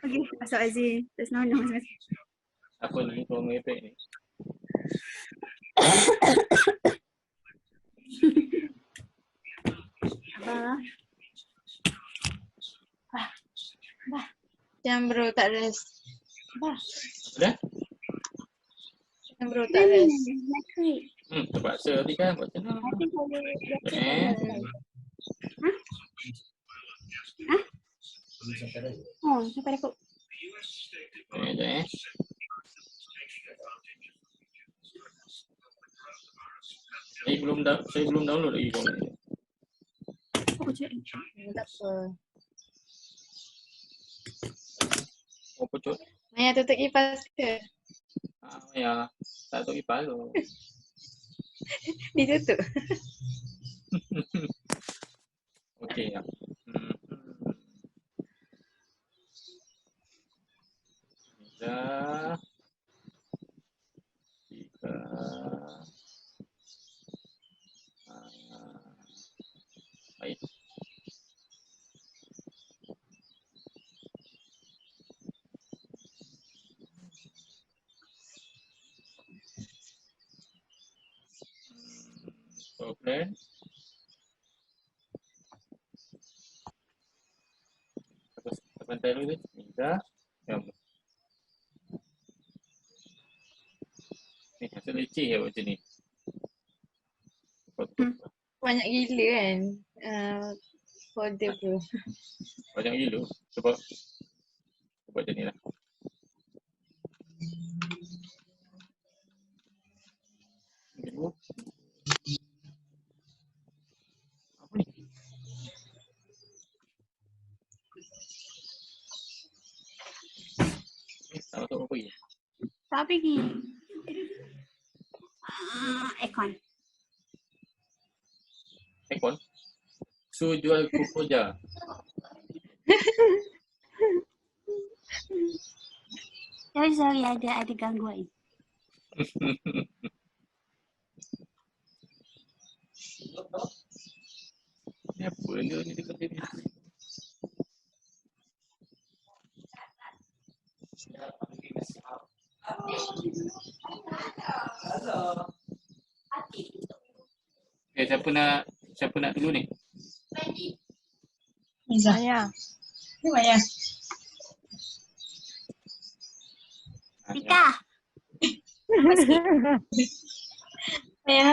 Okey, masuk Azim. Terus nama masing-masing. Apa ni kau ngepek ni? Abah. Jangan bro, tak rest. Dah? Jangan bro, tak rest. Terpaksa tadi kan buat macam mana? Oh, sampai aku. Sekejap Saya belum download lagi kau ni. Aku cek. Tak apa. Oh, pucut. Maya tutup kipas ke? Ya, tak tahu kipas tu. Ditutup. Okey ya. Dah. 3. Baik. Plan. Pantai dulu ni. Dah. Ni rasa leceh ya macam ni. Banyak gila kan folder bro. Banyak gila sebab macam ni lah. Apa ni? Tak tahu apa ni. Tak pergi. Aircon. Aircon? Su jual kukuja. Sorry, ada gangguan. Ni apa ni dekat sini? Siapa nak dulu ni? Maya. Ni Maya. Rika. Maya.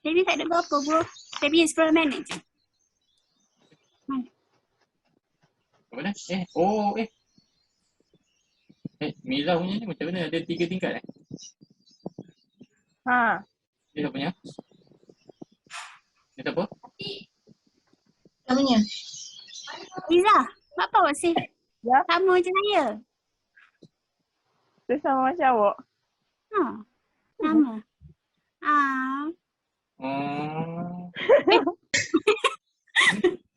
Jadi tak ada berapa bro. Tapi 10 minit je. Apa dah? Mila punya ni macam mana? Ada 3 tingkat Dia tak punya? Dia tak apa? Namanya? Liza, apa awak sih? Ya. Sama macam saya. Dia sama macam awak. Sama.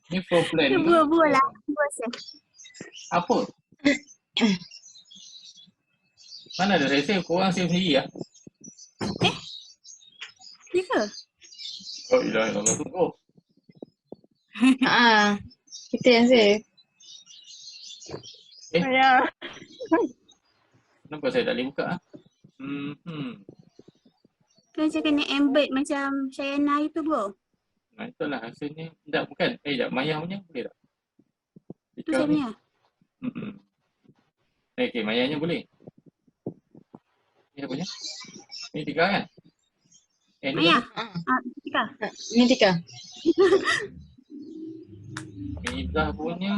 Ni floor plan. Buah lah. Buah sih. Apa? Mana ada saya save? Korang save sendiri lah. Ya ke? Oh, ilah tunggu. Kita yang save. Ya. Kenapa saya tak boleh buka? Kan saya kena embed macam Shayana itu bro. Itulah rasanya. Tak, bukan. Sekejap. Maya punya boleh tak? Itu saya punya. Okay, Mayanya boleh. Ni punya? Ni 3 kan? Maya. Tika. Ni Tika. Miza punya.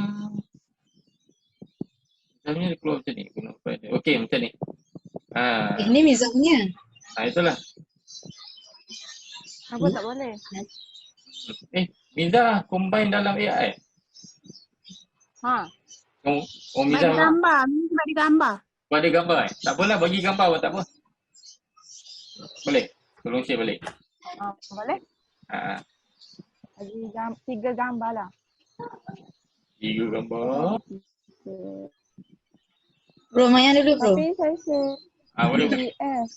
Miza punya dia keluar macam ni. Okey, macam ni. Ini Miza punya. Itulah. Apa tak boleh? Miza combine dalam AI. Miza Bagi gambar. Bagi gambar. Tak apalah, bagi gambar pun tak apa. Boleh? Tolong share balik. Boleh? Bagi 3 gambar lah. 3 gambar. Bro, Maya dulu bro. Tapi saya share Boleh. PDF.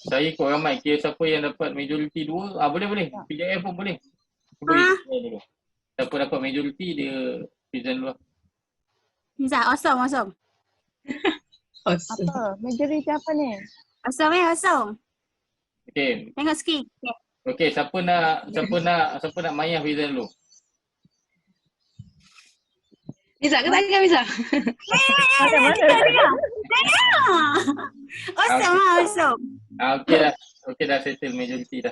Saya ikut ramai. Kira siapa yang dapat majoriti 2. Boleh. PJF pun boleh. Ah. Dulu. Siapa dapat majoriti dia present dulu. Miza, awesome. Awesome. Apa? Majoriti apa ni? Awesome. Okay. Tengok sikit. Okay, siapa nak Maya present dulu? Miza ke tak Miza? Awesome. Okay dah settle majoriti dah.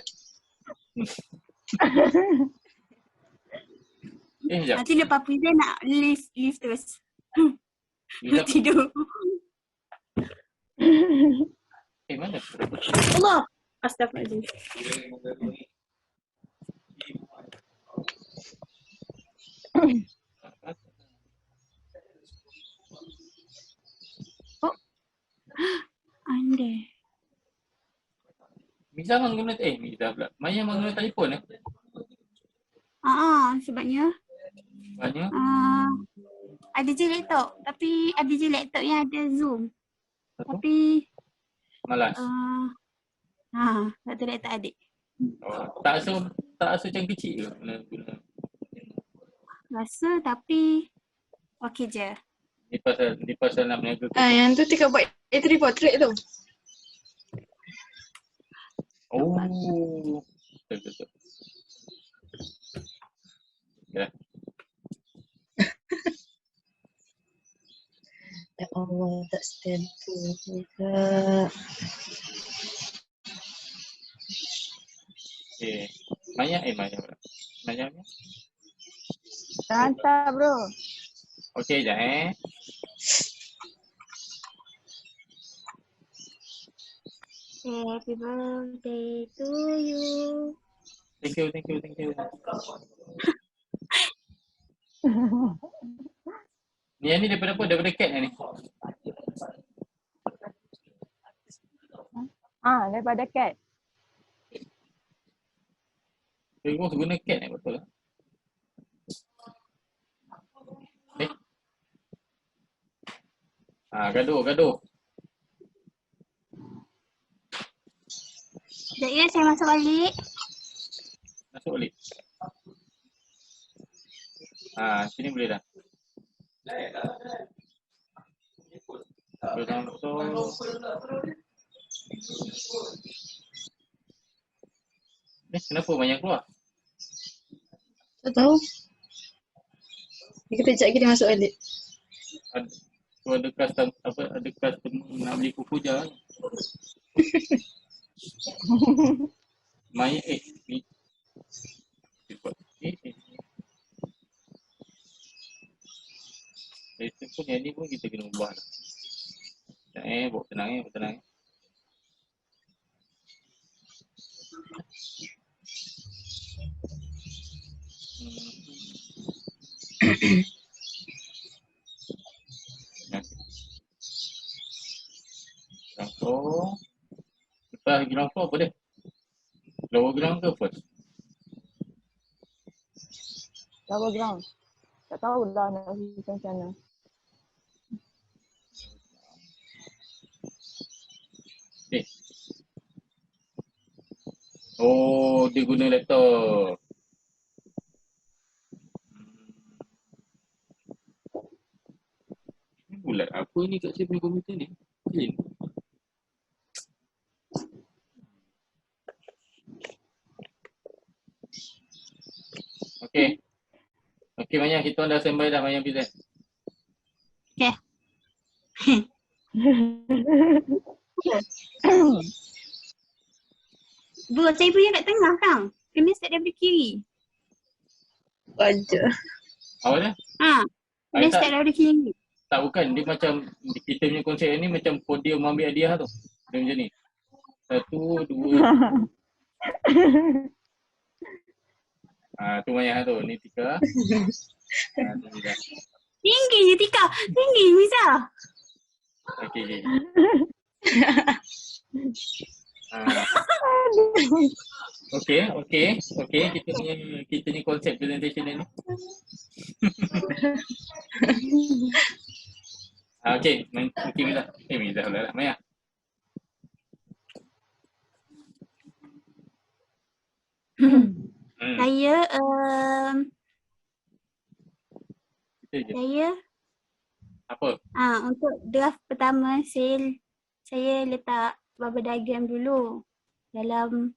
Sekejap. Nanti lepas present nak leave terus. Miza, Tidur. mana? Allah. Astagfirullahaladzim. Anda. Miza menggunakan Miza pula. Maya menggunakan telefon Sebabnya Banyak. ada je laptop. Tapi ada je laptop yang ada Zoom. Satu. Tapi Malas. satu laptop adik. Tak rasa macam kecil ke guna. Rasa tapi okey je. Ni pasal nak meniaga. Yang tu tinggal buat A3 portrait tu. Betul. Ya. Ya Allah, tak stand tu juga. Okay. Maya pula. Maya ni. Dah hantar bro. Okay, sekejap Happy birthday to you. Thank you. Ni daripada apa? Daripada cat ni. Daripada cat. Terus guna cat ni betul lah. Gaduh. Sekejap ya, saya masuk balik. Masuk balik. Sini boleh dah. Kenapa banyak keluar? Tak tahu. Kita sekejap lagi dia masuk balik. Ada custom nak beli kuku je. Maya ni. Itu pun yang ni pun kita kena ubah lah. Buat tenang. Ground floor. Lepas ground floor apa dia? Lower ground ke first? Lower ground. Tak tahu lah nak pergi macam mana. Dia guna laptop. Bulat apa ni kat saya punya komputer ni? Clean. Okay Maya, kita dah standby dah Maya present. Okay. Bro, saya punya kat tengah kang. Kena start daripada kiri. Wajah. Awak dah? Kena start daripada kiri. Tak, bukan. Dia macam, kita punya konsep ni macam podium ambil hadiah tu. Dia macam ni. 1, 2. Tu Maya tu. Ni Tika. Ni dah. Tinggi je Tika. Tinggi Miza. Okay. Okay. Kita ni konsep presentation ni. Okay, Miza. Miza pula lah. Maya. Saya Kita je. saya Apa? untuk draft pertama saya letak bubble diagram dulu dalam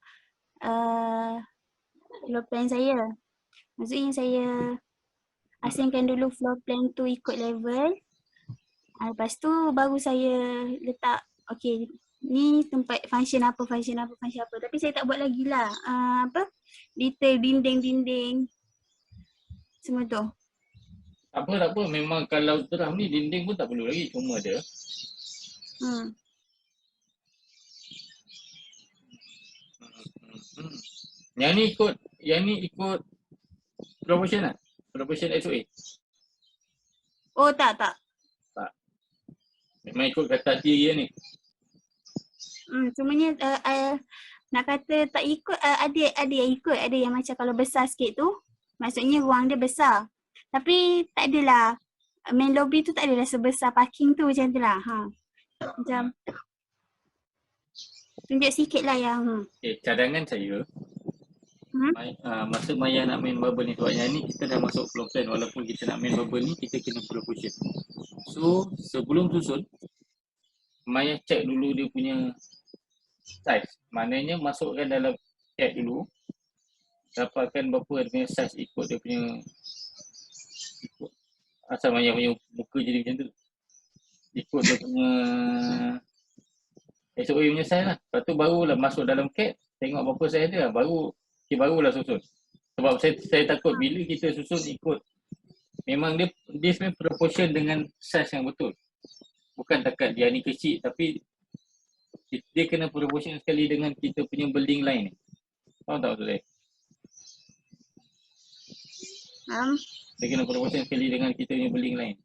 floor plan saya. Maksudnya saya asingkan dulu floor plan tu ikut level. Lepas tu baru saya letak okey ni tempat function apa. Tapi saya tak buat lagi lah detail dinding-dinding semua tu. Tak apa. Memang kalau terang ni dinding pun tak perlu lagi. Cuma ada. Yang ni ikut proportion lah. Proportion SOA. Oh tak. Memang ikut kata dia ni. Cumanya nak kata tak ikut, ada yang ikut, ada yang macam kalau besar sikit tu maksudnya ruang dia besar. Tapi tak adalah main lobby tu tak adalah sebesar parking tu macam tu lah. Macam tunjuk sikit lah yang Cadangan saya masa Maya nak main bubble ni, sebab yang ni kita dah masuk floor plan. Walaupun kita nak main bubble ni, kita kena proportion. So sebelum susun, Maya check dulu dia punya size. Maknanya masukkan dalam CAD dulu, dapatkan berapa dia punya size ikut dia punya asal Maya punya muka jadi macam tu, ikut dia punya SOA punya size lah. Lepas tu barulah masuk dalam CAD, tengok berapa size dia, barulah susun. Sebab saya takut bila kita susun ikut, memang dia sebenarnya proportion dengan size yang betul. Bukan takat dia ni kecil, tapi dia kena proportion sekali dengan kita punya building line ni. Faham tak maksud saya? Dia kena proportion sekali dengan kita punya building line.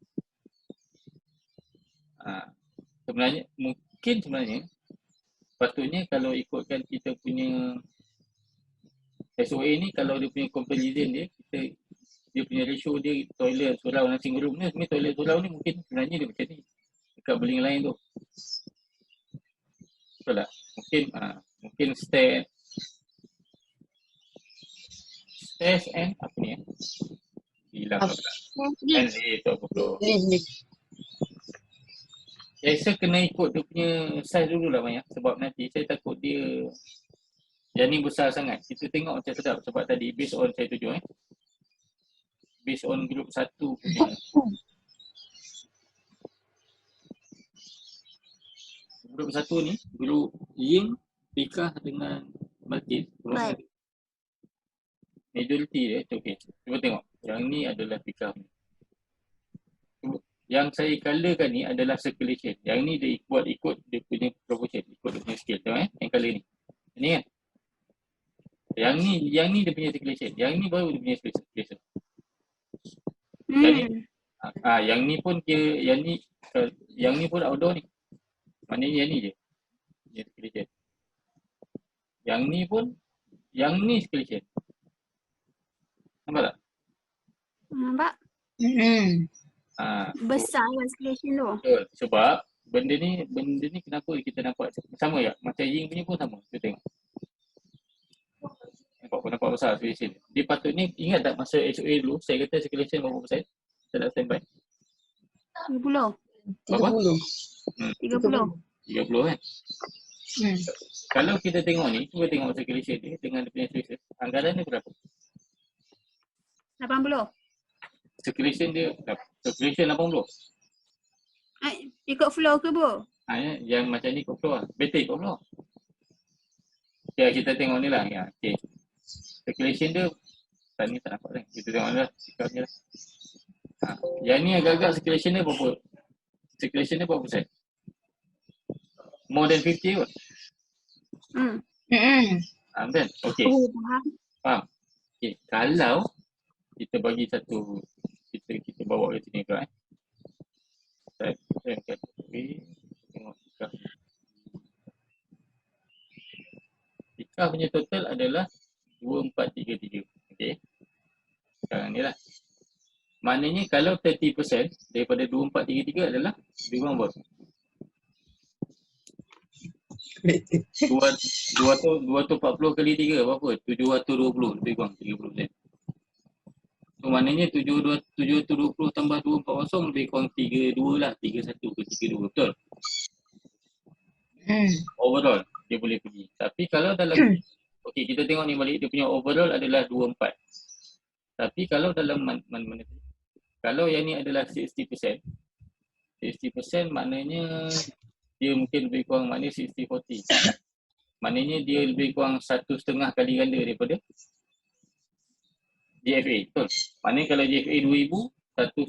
Sebenarnya patutnya kalau ikutkan kita punya SOA ni, kalau dia punya comparison dia punya ratio dia toilet, surau, nursing room ni, sebenarnya toilet surau ni mungkin sebenarnya dia macam ni dekat building lain tu. Betul tak? Mungkin stairs and apa ni hilang apa tak? And tu apa bro? Saya kena ikut dia punya size dulu lah banyak, sebab nanti saya takut dia yang ni besar sangat. Kita tengok macam sedap, sebab tadi based on saya tunjuk based on group 1 punya group 1 ni, group Ying, Pika dengan Malkin. Majority dia tu okey. Cuba tengok. Yang ni adalah Pika. Yang saya colorkan ni adalah circulation. Yang ni dia buat ikut dia punya proportion, ikut dia punya scale. Tengok yang color ni. Ini kan? Yang ni dia punya circulation. Yang ni baru dia punya circulation. Yang ni pun yang ni pun outdoor ni. Maknanya yang ni je. Yang circulation. Yang ni circulation. Nampak tak? Nampak? Besar lah circulation tu. Betul. Sebab benda ni kenapa kita nampak sama ya? Macam Ying punya pun sama. Kita tengok. Nampak besar circulation. Dia patutnya ingat tak masa SOA dulu saya kata circulation berapa persen? Saya nak standby. 30. Berapa? 30 kan? Kalau kita tengok ni, cuba tengok circulation dia dengan dia punya circulation. Anggaran dia berapa? 80. Circulation 80. Ikut flow ke bu? Yang macam ni ikut flow lah. Better ikut flow. Ya, kita tengok ni lah. Ya, okay. Circulation dia ni tak nampak kan. Kita tengok ni lah. Sikapnya lah. Yang ni agak-agak circulation dia berapa? Circulation dia berapa persen? More than 50 kot. Kan? Okay. Faham? Okay. Kalau kita bagi satu, kita bawa ke sini kan. Tengok Ika punya total adalah 2433. Okey. Sekarang ni lah. Maknanya kalau 30% daripada 2433 adalah dia orang berapa? 240 kali 3 berapa? 720 lebih kurang 30%. So maknanya 720 tambah 240 lebih kurang 32 lah. 31 ke 32, betul? Overall dia boleh pergi. Tapi kalau dalam okey, kita tengok ni balik, dia punya overall adalah 24. Tapi kalau dalam mana kalau yang ni adalah 60%, 60% maknanya dia mungkin lebih kurang, maknanya 60-40. Maknanya dia lebih kurang 1.5 kali ganda daripada GFA, betul? Maknanya kalau GFA 2,000,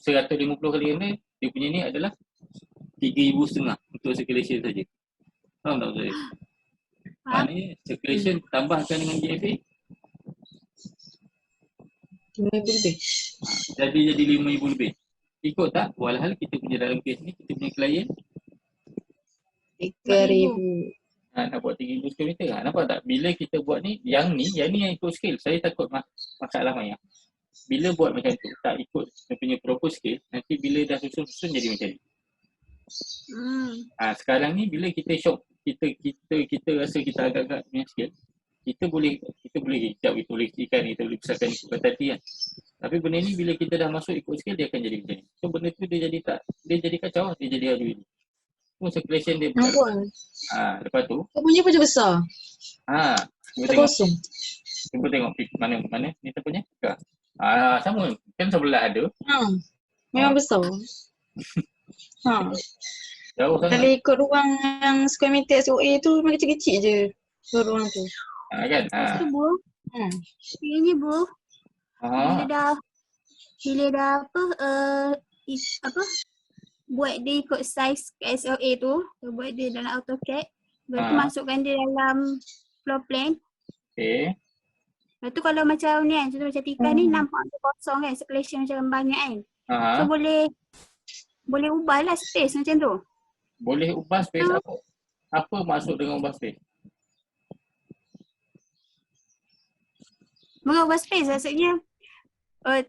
150 kali ganda, dia punya ni adalah 3,500 untuk circulation saja. Faham tak maksud saya? Maknanya circulation tambahkan dengan GFA 5,000 lebih. jadi 5,000 lebih. Ikut tak? Walhal kita punya dalam kes ni, kita punya klien 3,000. nak buat 3,000 km. Nampak tak? Bila kita buat ni yang yang ikut scale. Saya takut masalah Maya. Bila buat macam tu, tak ikut dia punya proper scale, nanti bila dah susun jadi macam ni. Sekarang ni bila kita shock, kita rasa kita agak-agak punya scale, kita boleh hijab, kita boleh kecilkan, kita boleh besarkan ikut hati kan. Tapi benda ni bila kita dah masuk ikut scale, dia akan jadi macam ni. So benda tu dia jadi kacau, dia jadi adu. So circulation dia besar. Lepas tu Kau punya pun besar. cuba tengok mana ni tu punya. Sama kan, sebelah ada. Memang besar. Jauh Kalau sangat. ikut ruang yang square meter SOA tu memang kecil-kecil je ruang tu. Kan? Lepas tu Bu, ini Bu, bila dah buat dia ikut size SLA tu, buat dia dalam AutoCAD, lepas tu masukkan dia dalam floor plan. Okay. Lepas tu kalau macam ni kan, contoh macam Tika ni nampak tu kosong kan, circulation macam banyak kan. So boleh ubah lah space macam tu. Boleh ubah space apa? Apa maksud dengan ubah space? Bukan ubah space, maksudnya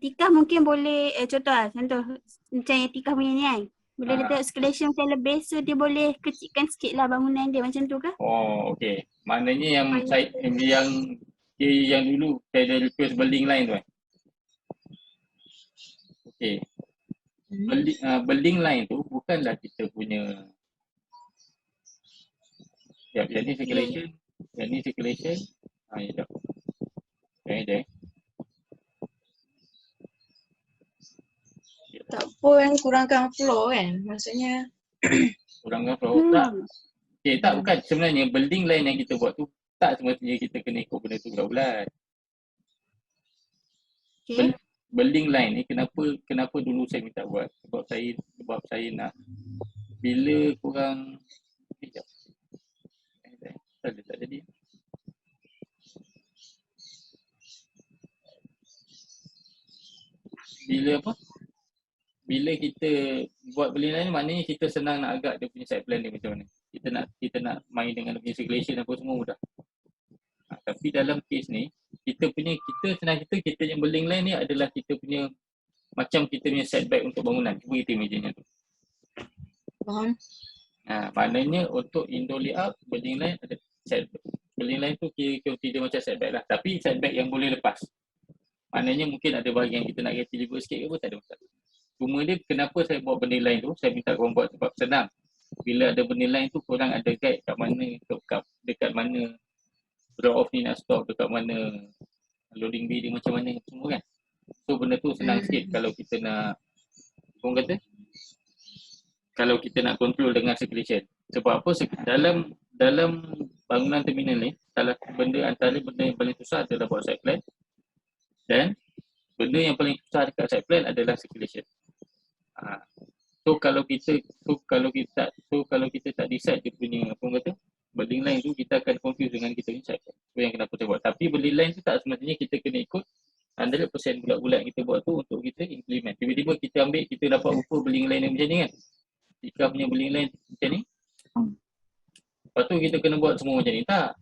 Tika mungkin boleh, contoh macam yang Tika punya ni kan. Bila dia tengok circulation macam lebih, so dia boleh kecilkan sikit lah bangunan dia macam tu ke? Oh, okey. Maknanya yang dulu saya ada request building line tu kan? Okey. Building line tu bukanlah kita punya. Yang ni circulation. Yang ni circulation. Ya. Okay. Tak pun kurangkan floor kan, maksudnya. Kurangkan floor. Tak. Okay, tak, bukan. Sebenarnya building line yang kita buat tu tak semestinya kita kena ikut benda tu bulat-bulat. Okay. Building line ni kenapa dulu saya minta buat? Sebab saya nak bila kurang tak jadi. Bila kita buat building line ni, maknanya kita senang nak agak dia punya site plan dia macam mana. Kita nak main dengan dia punya circulation apa semua mudah. Tapi dalam kes ni, kita punya building line ni adalah kita punya macam kita punya setback untuk bangunan. Cuba kita imagine tu. Faham? Maknanya untuk indoor layout, building line ada setback. Building line tu kira dia macam setback lah. Tapi setback yang boleh lepas. Maknanya mungkin ada bahagian kita nak cantilever sikit ke apa, tak ada masalah. Cuma dia kenapa saya buat benda lain tu, saya minta korang buat sebab senang. Bila ada benda lain tu, korang ada guide kat mana, dekat mana draw off ni nak stop, dekat mana loading bay dia macam mana, semua kan. So benda tu senang sikit kalau kita nak, korang kata, kalau kita nak control dengan circulation. Sebab apa, dalam bangunan terminal ni, antara benda yang paling susah adalah buat site plan, dan benda yang paling susah dekat site plan adalah circulation. So kalau kita tak decide dia punya apa kata building line tu, kita akan confuse dengan kita punya site plan. Itu yang kenapa saya buat. Tapi building line tu tak semestinya kita kena ikut 100% bulat-bulat yang kita buat tu untuk kita implement. Tiba-tiba kita dapat rupa building line yang macam ni kan. Jika punya building line macam ni, lepas tu kita kena buat semua macam ni. Tak.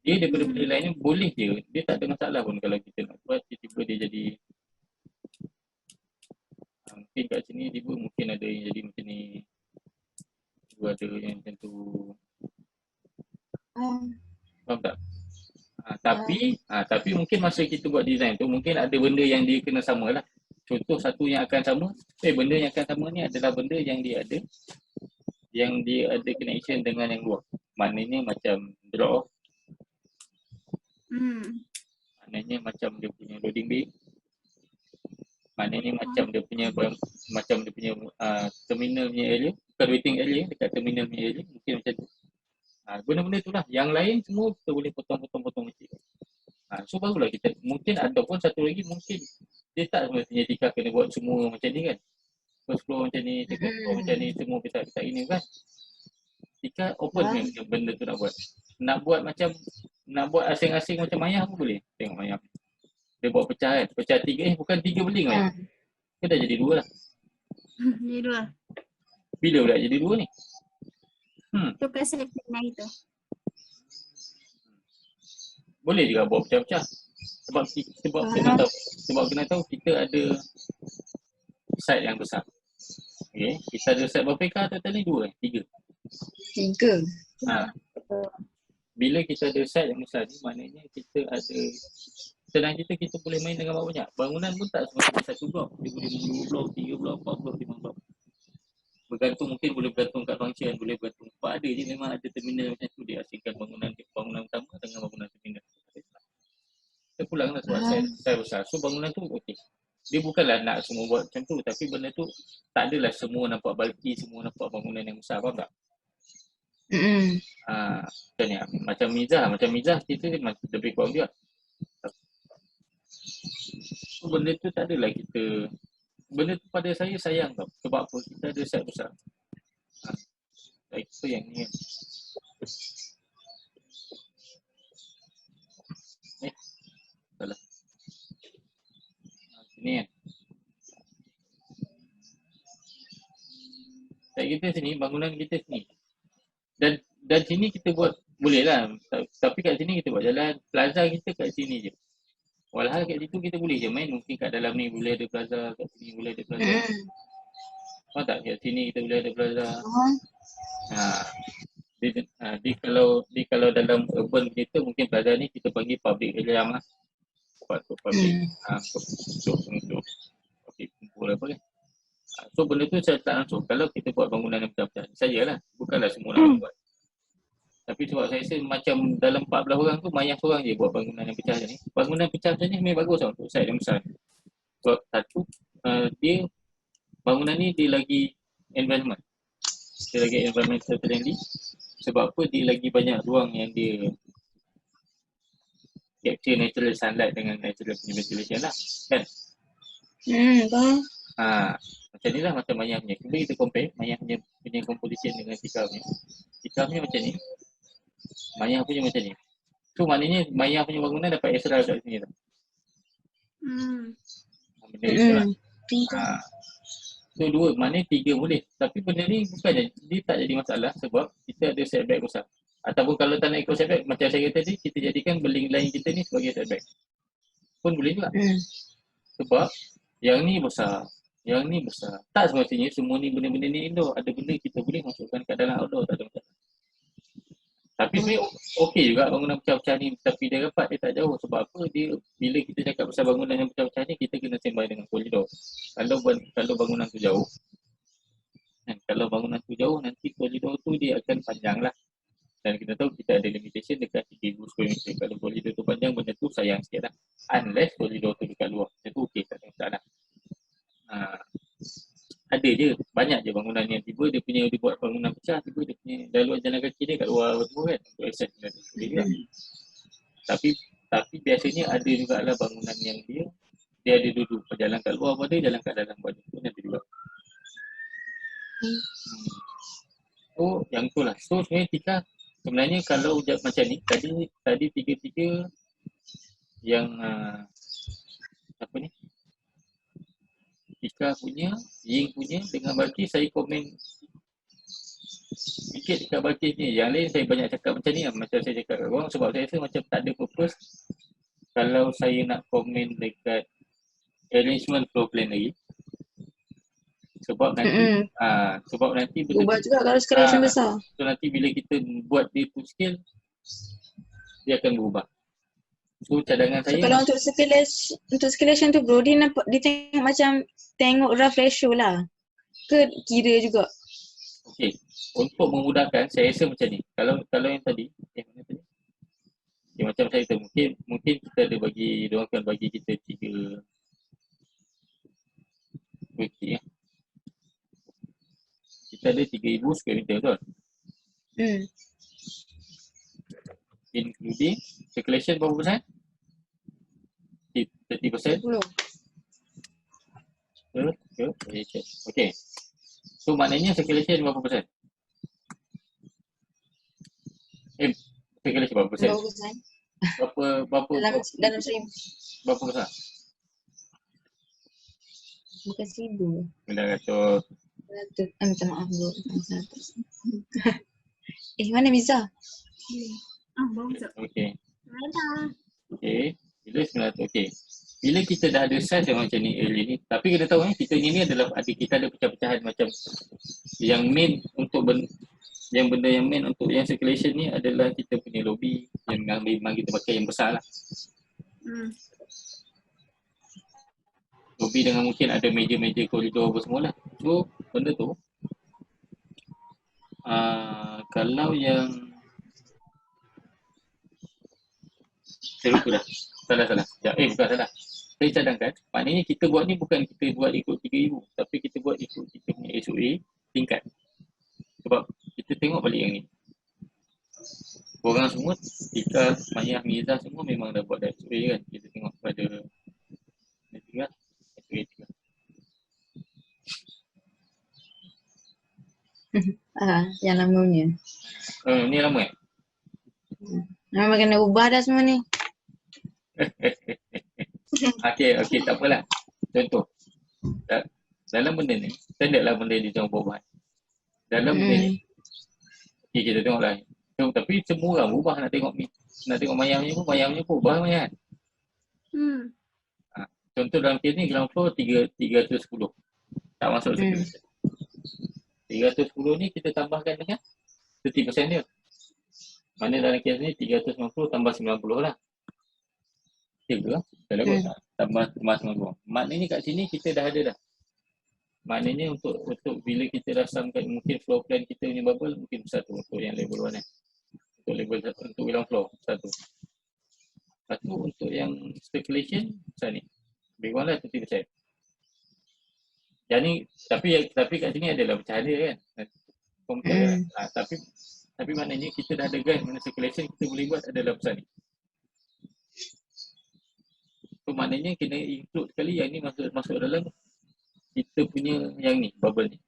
Dia daripada building line ni boleh je. Dia tak ada masalah pun kalau kita nak buat. Tiba-tiba dia jadi mungkin kat sini tiba mungkin ada yang jadi macam ni. Tiba ada yang macam tu. Faham tak? Tapi mungkin masa kita buat design tu mungkin ada benda yang dia kena sama lah. Contoh satu yang akan sama, benda yang akan sama ni adalah benda yang dia ada connection dengan yang luar. Maknanya macam draw, maknanya macam dia punya loading bay, maknanya macam dia punya terminal punya area, bukan waiting area, dekat terminal punya area, mungkin macam tu. Benda-benda tu lah. Yang lain semua kita boleh potong kecil. So barulah kita, mungkin ataupun satu lagi mungkin dia tak semestinya Tika kena buat semua macam ni kan. First floor macam ni, second floor macam ni, semua petak-petak ini kan. Tika open benda tu nak buat. Nak buat asing-asing macam Maya pun boleh. Tengok Maya. Dia buat pecah kan. Pecah 3, bukan 3 beling Maya. Dia dah jadi 2 lah. Jadi 2. Bila pula jadi 2 ni? Tukar select plan itu. Boleh juga buat pecah-pecah. Sebab kena tahu kita ada site yang besar. Okay. Kita ada site berapa ekar total ni? 2 3. 3. Bila kita ada site yang besar ni, maknanya kita ada senang kita boleh main dengan banyak. Bangunan pun tak semestinya satu blok. Dia boleh 2 blok, 3 blok, 4 blok, 5 blok. Mungkin boleh bergantung kat function, boleh bergantung. Apa ada je memang ada terminal macam tu, dia asingkan bangunan utama dengan bangunan terminal. Kita pulang lah sebab saya besar. So bangunan tu okey. Dia bukanlah nak semua buat macam tu, tapi benda tu tak adalah semua nampak bulky, semua nampak bangunan yang besar, faham tak? Macam ni, macam Mizah kita lebih kurang juga. So benda tu tak adalah kita, benda tu pada saya sayang tau. Sebab apa? Kita ada site besar. Itu yang ni kan. Salah. Sini kan. Site kita sini, bangunan kita sini. Dan sini kita buat, boleh lah. Tapi kat sini kita buat jalan. Plaza kita kat sini je. Walhal kat situ kita boleh je main. Mungkin kat dalam ni boleh ada plaza, kat sini boleh ada plaza. Faham tak? Kat sini kita boleh ada plaza. Kalau dalam urban kita mungkin plaza ni kita panggil public area lah. Untuk public untuk kumpul apa kan. So benda tu saya tak langsung. Kalau kita buat bangunan yang pecah-pecah, saya lah. Bukanlah semua orang buat. Tapi sebab saya rasa macam dalam 14 orang tu, Maya seorang je buat bangunan yang pecah macam ni. Bangunan pecah macam ni memang bagus lah untuk site yang besar. Sebab satu, dia bangunan ni dia lagi environment. Dia lagi environmental friendly. Sebab apa? Dia lagi banyak ruang yang dia capture natural sunlight dengan natural ventilation lah. Kan? Macam ni lah macam Maya punya. Cuba kita compare Maya punya composition dengan Tika punya. Tika punya macam ni. Maya punya macam ni. So maknanya Maya punya bangunan dapat extra kat sini tau. Benda itu lah. So 2, maknanya 3 boleh. Tapi benda ni bukannya, dia tak jadi masalah sebab kita ada setback besar. Ataupun kalau tak nak ikut setback, macam saya kata tadi, kita jadikan building line kita ni sebagai setback. Pun boleh juga. Sebab yang ni besar, yang ni besar. Tak semestinya semua ni benda-benda ni indoor. Ada benda kita boleh masukkan kat dalam outdoor, tak ada masalah. Tapi sebenarnya okey juga bangunan pecah-pecah ni, tapi dia rapat, dia tak jauh. Sebab apa? Dia, bila kita cakap pasal bangunan yang pecah-pecah ni, kita kena sembang dengan koridor. Kalau bangunan tu jauh, kalau bangunan tu jauh, nanti koridor tu dia akan panjang lah. Dan kita tahu kita ada limitation dekat 3,000 square meter. Kalau koridor tu panjang, benda tu sayang sikit lah. Unless koridor tu dekat luar. Itu okey, tak ada masalah. Ada je, banyak je bangunan yang tiba dia buat bangunan pecah, tiba dia punya laluan jalan kaki dia kat luar semua kan, untuk access dia. Tapi biasanya ada jugalah bangunan yang dia ada duduk jalan kat luar pada, jalan kat dalam pada, pun ada juga. So yang tu lah. So sebenarnya kalau macam ni, tadi 3 yang apa ni, Tika punya, Ying punya dengan Balkis, saya komen sikit dekat Balkis ni. Yang lain saya banyak cakap macam ni lah, macam saya cakap kat korang, sebab saya rasa macam tak ada purpose kalau saya nak komen dekat arrangement floor plan lagi. Sebab nanti ubah juga kalau escalation besar. So nanti bila kita buat dia to scale, dia akan berubah. So cadangan So saya kalau untuk circulation tu bro, dia nampak, dia tengok macam tengok rough ratio lah. Ke kira juga? okey. Untuk memudahkan saya rasa macam ni. Kalau yang tadi, mana tadi? Okay, macam saya tu mungkin kita ada bagi, diorang akan bagi kita 3 okey ya. Kita ada 3,000 square meter betul? Including circulation berapa persen? 30%. 10. Okay. So maknanya circulation berapa persen? Circulation berapa persen? 20%. Berapa Dalam 1,000. berapa besar? Bukan 1,000. 900. 100. Minta maaf bro. 100. Mana Miza? Bagus tak? Okay. Ada. Okay. Bila 900. Okay. Bila kita dah ada size yang macam ni early ni, tapi kena tahu kita ni adalah kita ada pecah-pecahan macam yang main untuk benda yang main untuk yang circulation ni adalah kita punya lobby yang memang kita pakai yang besar lah. Lobby dengan mungkin ada meja-meja koridor apa semua lah. So benda tu kalau yang saya lupa dah. Salah. Bukan salah. Saya cadangkan, maknanya kita buat ni bukan kita buat ikut 3,000, tapi kita buat ikut kita punya SOA tingkat. Sebab kita tengok balik yang ni. Korang semua, Ika, Maya, Miza semua memang dah buat dah SOA kan. Kita tengok pada SOA 3. Yang lamanya. Ni lama Memang kena ubah dah semua ni. Okey, tak apalah. Contoh, dalam benda ni, standard lah benda ni jangan berubah. Dalam benda ni, okay, kita tengok lah. So, tapi semua orang berubah nak tengok Maya punya pun ubah Maya kan. Contoh dalam kes ni, ground floor 310. Tak masuk circulation. 310 ni kita tambahkan dengan 30% dia. Mana dalam kes ni 390 tambah 90 lah. Okay ke? Kalau tambah 90. Maknanya kat sini kita dah ada dah. Maknanya untuk bila kita rasamkan mungkin floor plan kita punya bubble mungkin satu untuk yang level 1 kan. Untuk level 1 untuk ground floor satu. Satu untuk yang circulation macam ni. Lebih kurang lah 30%. Yang ni tapi kat sini adalah pecahan dia kan. Compare lah. Tapi maknanya kita dah ada guide mana circulation kita boleh buat adalah besar ni. So maknanya kena include sekali yang ni masuk dalam kita punya yang ni, bubble ni.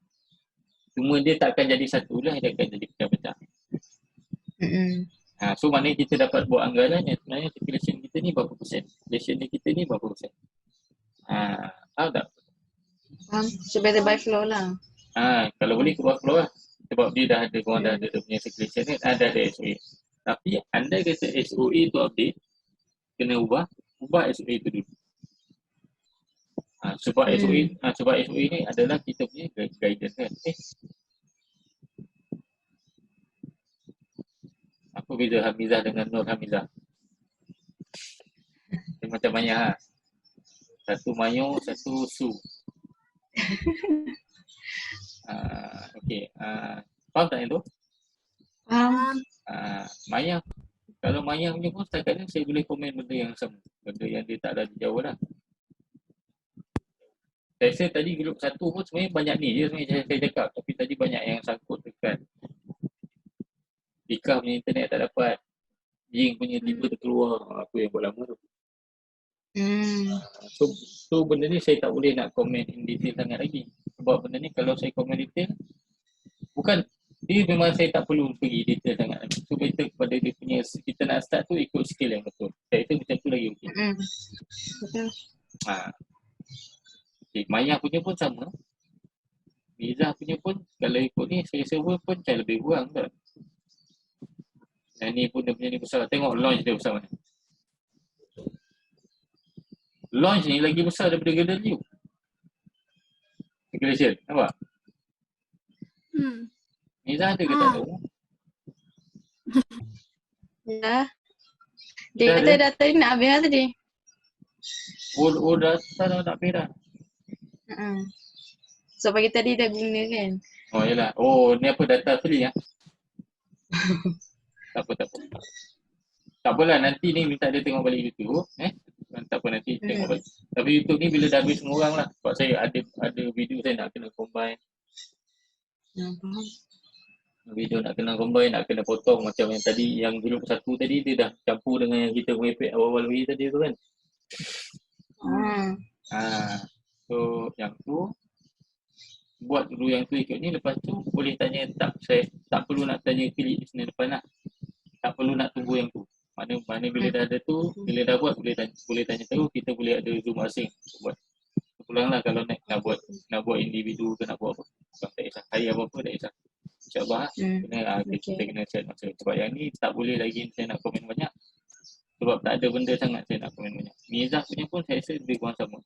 Cuma dia tak akan jadi satu lah, dia akan jadi pecah-pecah. So maknanya kita dapat buat anggaran yang sebenarnya circulation kita ni berapa persen, circulation kita ni berapa persen. Tahu tak? So better by flow lah. Kalau boleh ke bawah flow lah. Sebab dia dah ada, korang dah ada dia punya circulation kan, ada SOA. Tapi anda kata SOA tu update, kena ubah SOA tu dulu. Sebab SOA ni adalah kita punya guidance kan. Apa beza Hamizah dengan Nur Hamizah? Dia macam Maya. Satu Mayo, satu Su. Okey. Faham tak yang tu? Faham. Maya. Kalau Maya punya pun setakat ni saya boleh komen benda yang sama. Benda yang dia tak ada jauh lah. Saya rasa tadi grup 1 pun sebenarnya banyak ni je sebenarnya saya cakap. Tapi tadi banyak yang sangkut dekat Ika punya internet tak dapat. Ying punya tiba terkeluar. Aku yang buat lama tu. So benda ni saya tak boleh nak komen in detail sangat lagi. Sebab benda ni kalau saya komen detail, bukan, dia memang saya tak perlu pergi detail sangat lagi. So kita kepada dia punya, kita nak start tu ikut skill yang betul. Saya rasa macam tu lagi okey. Betul. Okay, Maya punya pun sama. Miza punya pun kalau ikut ni saya rasa pun macam lebih kurang tak. Yang ni pun dia punya ni besar. Tengok launch dia besar mana. Launch ni lagi besar daripada Garden View. Circulation, nampak? Miza ada ke tak tahu? Ya. Dah Dia kata ada. data dia nak habis lah tadi. Oh dah nak berak. So pagi tadi dah guna kan. Oh yalah. Oh ni apa data free ah? Tak apa. Tak apalah nanti ni minta dia tengok balik YouTube tak apa nanti tengok balik. Tapi YouTube ni bila dah habis semua orang lah. Sebab saya ada video saya nak kena combine. Faham. Video nak kena combine, nak kena potong macam yang tadi yang grup satu tadi dia dah campur dengan yang kita merepek awal-awal tadi tu kan. So yang tu buat dulu yang tu ikut ni, lepas tu boleh tanya saya tak perlu nak tanya klik di sini depan lah. Tak perlu nak tunggu yang tu. Mana bila dah ada tu, bila dah buat boleh tanya terus, kita boleh ada Zoom asing buat. Pulang lah kalau nak buat individu ke nak buat apa. Tak kisah. Hari apa-apa tak kisah. InsyaAllah kita kena set masa. Sebab yang ni tak boleh lagi saya nak komen banyak. Sebab tak ada benda sangat saya nak komen banyak. Mizah punya pun saya rasa lebih kurang sama.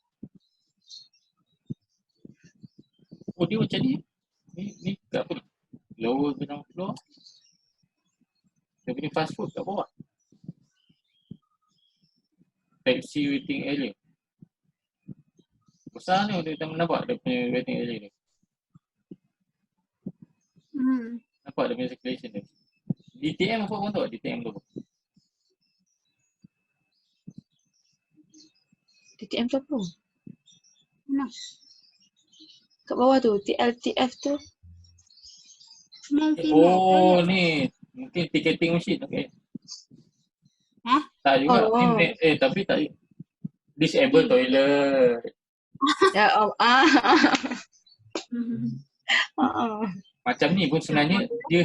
Oh dia macam ni. Ni kat apa ni? Lower ground floor. Dia punya fast food kat bawah. Taxi waiting area. Besar ni dia nampak dia punya waiting area ni. Nampak dia punya circulation dia. DTM apa kau tahu? DTM tu apa? DTM tu apa? Mana? Kat bawah tu, TLTF tu. Oh ni mungkin ticketing machine okay. Tak juga. Tapi tak disable toilet. Ya Macam ni pun sebenarnya dia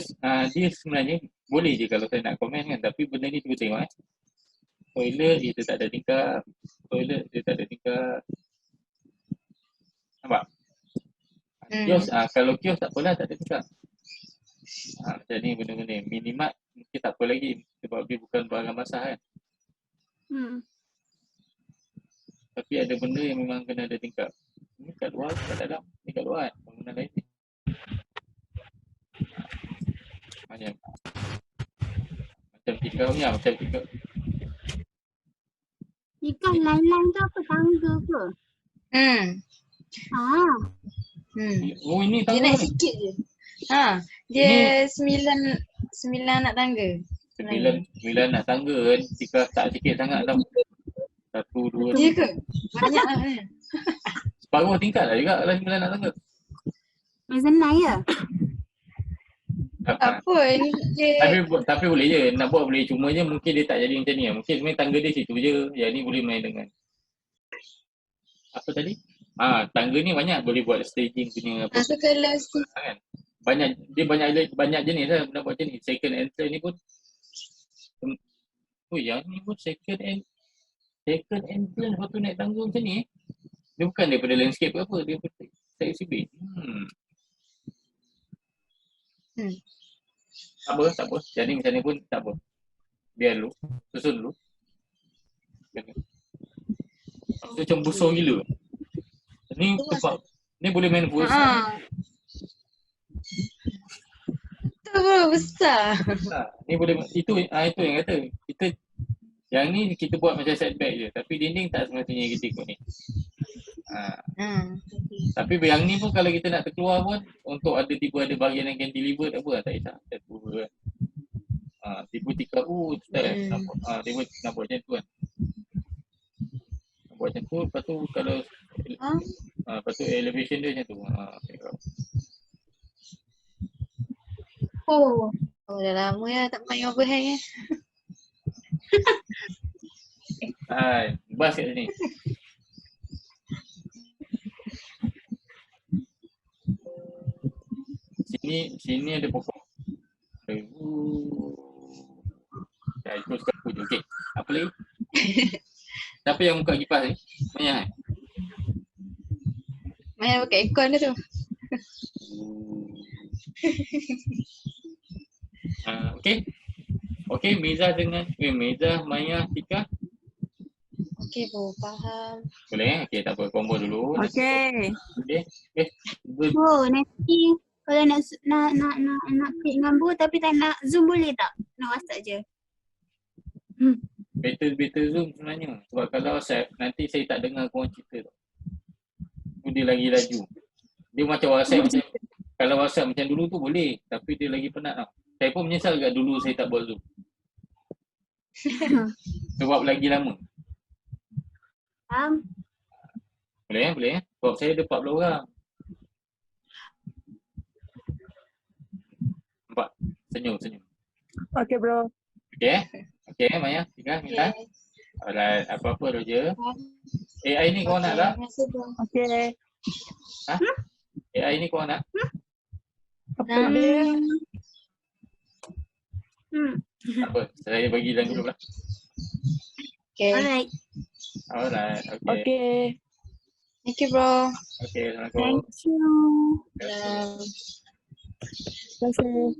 sebenarnya boleh je kalau saya nak komen kan, tapi benda ni cuba tengok toilet dia tak ada tingkap. Toilet dia tak ada tingkap. Nampak? Kios kalau kios tak apalah tak ada tingkap. Macam ni benda-benda minimart mungkin tak apa lagi sebab dia bukan barang basah kan. Tapi ada benda yang memang kena ada tingkap. Ni kat luar, kat dalam. Ni kat luar kan. Bangunan lain ni. Macam tingkap punya. Macam tingkap. Ikan lain-lain tu apa? Tangga ke? Oh ini Dia tangga naik ni. sikit je. Dia 9 anak tangga. 9 nak tangga kan. Jika tak sikit sangat tau. 1, 2, Dia ke? Banyak lah kan. separuh tingkat lah juga kalau 9 nak tangga. Mezzanine ya? Apa ni dia. Tapi boleh je. Nak buat boleh. Cuma je mungkin dia tak jadi macam ni. Mungkin sebenarnya tangga dia situ je. Yang ni boleh main dengan. Apa tadi? Tangga ni banyak. Boleh buat staging punya apa. So kalau Kan? Banyak jenis lah nak buat macam ni. Second entrance ni pun. Yang ni pun second entrance lepas tu naik tangga macam ni Dia bukan daripada landscape ke apa. Dia daripada taxi bay. Tak apa. Jadi macam ni pun tak apa. Biar dulu. Susun dulu. Macam busur gila. Ni tempat. Ni boleh main voice. tu bro, besar. Ni boleh. Itu yang kata. Yang ni kita buat macam setback je. Tapi dinding tak semestinya kita ikut ni. Tapi yang ni pun kalau kita nak terkeluar pun untuk tiba ada bahagian yang can deliver tak apa tak kisah. Tiba tikap tiba nak buat macam tu kan. Nak buat macam tu lepas tu kalau lepas tu elevation dia macam tu. Dah lama ya tak main overhang Bas kat sini. Sini ada pokok. Ikut suka aku je. Okey. Apa lagi? Siapa yang buka kipas ni? Maya kan? Maya pakai aircon dia tu. Okey, Meza, Maya, Tika. Okey, bu, faham. Boleh okey tak apa, combo dulu. Okey. Nanti kalau nak klik dengan Bu tapi tak nak Zoom boleh tak? Nak WhatsApp je. Better Zoom sebenarnya. Sebab kalau WhatsApp, nanti saya tak dengar korang cerita tu. Dia lagi laju. Dia macam WhatsApp macam, kalau WhatsApp macam dulu tu boleh, tapi dia lagi penat tau. Saya pun menyesal kat dulu saya tak buat Zoom. Sebab lagi lama. Faham? Boleh. Sebab saya ada 40 orang. Nampak? Senyum. Okay bro. Okay, Maya. Minta. Alright, apa-apa Roger. AI ni kau nak tak? Terima kasih bro. Okay. AI ni kau nak? Apa dia? Tak apa, saya bagi dan dulu lah. Okay. Alright. Alright, okay. Okay. Thank you bro. Okay, Assalamualaikum. Thank you. Salam. Terima kasih.